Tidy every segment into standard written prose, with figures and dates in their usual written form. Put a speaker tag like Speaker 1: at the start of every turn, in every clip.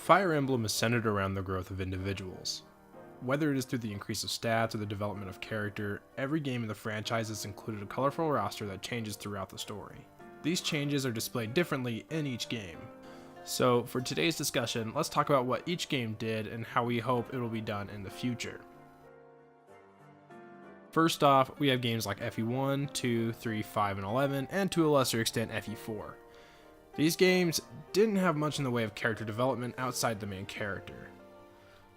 Speaker 1: Fire Emblem is centered around the growth of individuals. Whether it is through the increase of stats or the development of character, every game in the franchise has included a colorful roster that changes throughout the story. These changes are displayed differently in each game. So for today's discussion, let's talk about what each game did and how we hope it will be done in the future. First off, we have games like FE1, 2, 3, 5, and 11, and to a lesser extent FE4. These games didn't have much in the way of character development outside the main character.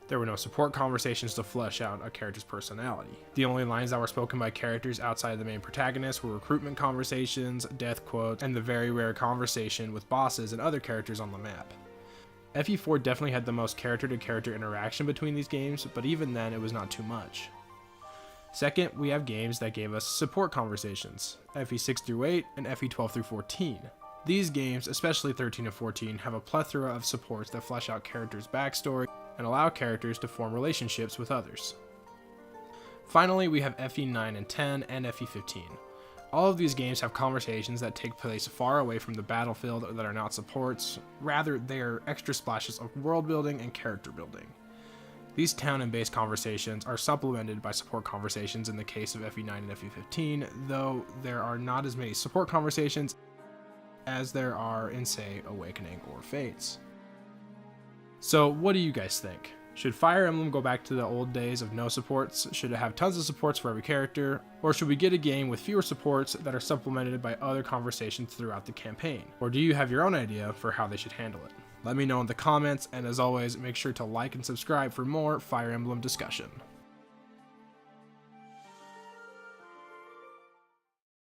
Speaker 1: There were no support conversations to flesh out a character's personality. The only lines that were spoken by characters outside the main protagonist were recruitment conversations, death quotes, and the very rare conversation with bosses and other characters on the map. FE4 definitely had the most character-to-character interaction between these games, but even then it was not too much. Second, we have games that gave us support conversations, FE6 through 8 and FE12 through 14. These games, especially 13 and 14, have a plethora of supports that flesh out characters' backstory and allow characters to form relationships with others. Finally, we have FE9 and 10 and FE15. All of these games have conversations that take place far away from the battlefield that are not supports, rather they are extra splashes of world building and character building. These town and base conversations are supplemented by support conversations in the case of FE9 and FE15, though there are not as many support conversations as there are in, say, Awakening or Fates. So what do you guys think? Should Fire Emblem go back to the old days of no supports? Should it have tons of supports for every character? Or should we get a game with fewer supports that are supplemented by other conversations throughout the campaign? Or do you have your own idea for how they should handle it? Let me know in the comments, and as always, make sure to like and subscribe for more Fire Emblem discussion.